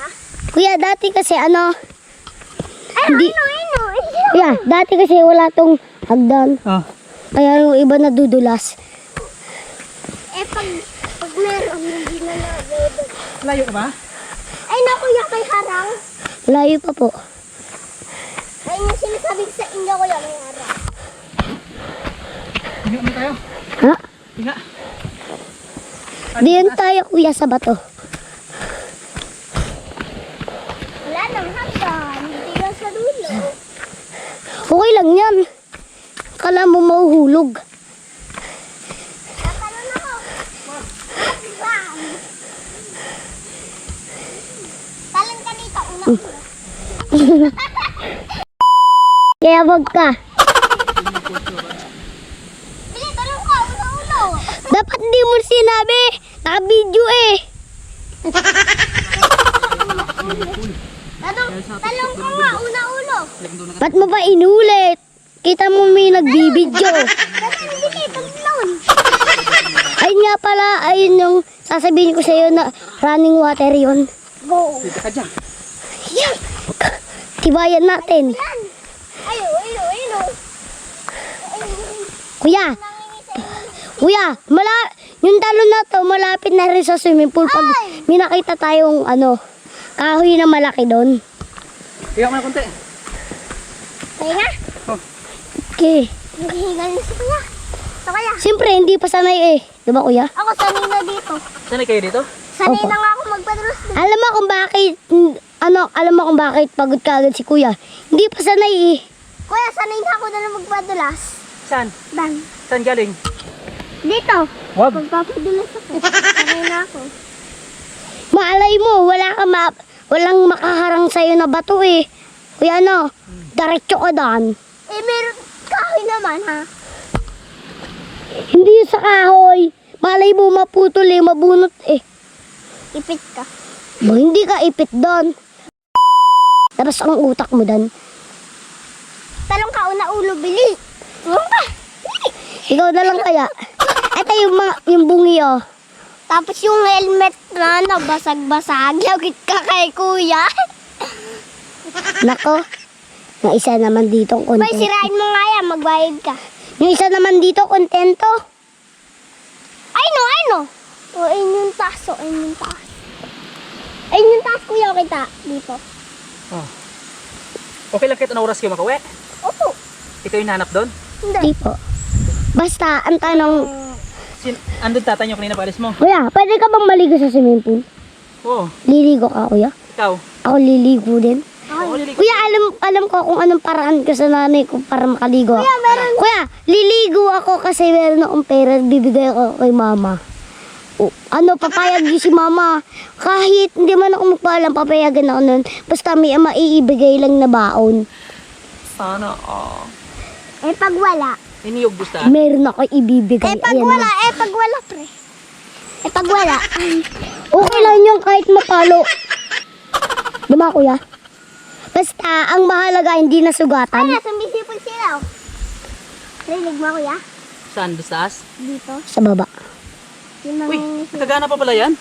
kuya? Kuya, dati kasi ano, Ay, Hindi. ano? kuya, dati kasi wala tong hagdan. Oh. Kaya yung iba nadudulas. Eh, pag meron, hindi na nadudulas. Layo ka ba? Ay, na kuya, may harang. Layo pa po. Ay, yung sinasabi ko sa inyo, kuya, may harang. Hinga mo tayo. Ha? Hinga. Diyan tayo kuya sa bato. Wala nang hagdan. Hindi lang sa dulo. Okay lang yan. Kala mo mahuhulog. Tatalon ako. Hagdan. Talon ka dito, una. Kaya wag ka. Bili, talon ka, ulo. Dapat di mo sinabi. Naka-video eh. Talon ka nga, ulo. Ba't mo ba inulit? Kita mo may nagbibidyo. Bili, talon. Ayun nga pala, ayun yung sasabihin ko sa iyo na running water yon. Go. Dito ka dyan. Yan. Tibayan natin. Yan. Ayo. Kuya, yung talon na to, malapit na rin sa swimming pool. Pag may nakita tayong kahoy na malaki doon. Hinga mo na konti. Kaya nga. Okay. Naghihigal na si kuya. So kaya, Siyempre, hindi pa sanay eh. Diba kuya? ako sanay na dito. Sanay kayo dito? Sanay Opo. na nga ako magpadulas dito. Alam mo kung bakit pagod ka agad si kuya. Hindi pa sanay eh. Kuya, sanay na ako na magpadulas. Saan? Bang. Saan galing? Dito. Wag. Magpapadulas ako. Sanay na ako. Maalay mo, walang makaharang sa'yo na bato eh. Kuya diretso ka daan. Eh, meron kahoy naman ha. Hindi sa kahoy. Malay mo maputol eh, mabunot eh. Ipit ka. Ba, hindi ka ipit doon. Tapos ang utak mo doon. Talong ka, una ulo, bili. Tulong ka. Bili. Ikaw na lang kaya. Ito yung bungi oh. Tapos yung helmet na nabasag-basag. Lagit ka kay kuya. Nako. Yung isa naman dito Bay, kontento. sirain mo nga yan. Magbayad ka. Yung isa naman dito kontento. Ay no. O, ayun yung taas. Ayun yung taas, kuya. Kita dito. Oh. Okay lang kahit anong oras kayo makauwi? Opo. Ito yung hanap doon? Hindi. Di po. Basta, ang tanong, Andun tata nyo kanina paalis mo? kuya, pwede ka bang maligo sa swimming pool? Oo. Liligo ka, kuya? Ikaw? Ako liligo din. Oo, liliko. Kuya, alam ko kung anong paraan ko sa nanay ko para makaligo ako. Kuya, liligo ako kasi meron akong pera, bibigay ako kay mama. Papayag yun si mama. Kahit hindi man ako magpaalam, papayagan ako nun. Basta may maiibigay lang na baon. Sana, Eh, pag wala. Iniyog gusta. Meron ako ibibigay. Eh, pag Ayan wala. na. Pre. Eh, pag wala. Okay lang yun kahit matalo. Diba, kuya? Basta, ang mahalaga, hindi Ay, nasugatan. nasa bisipon sila. Rinig mo, kuya? Saan? Doon sa taas? Dito. Sa baba. Yung Uy, nangingisip. kagana pa pala yan?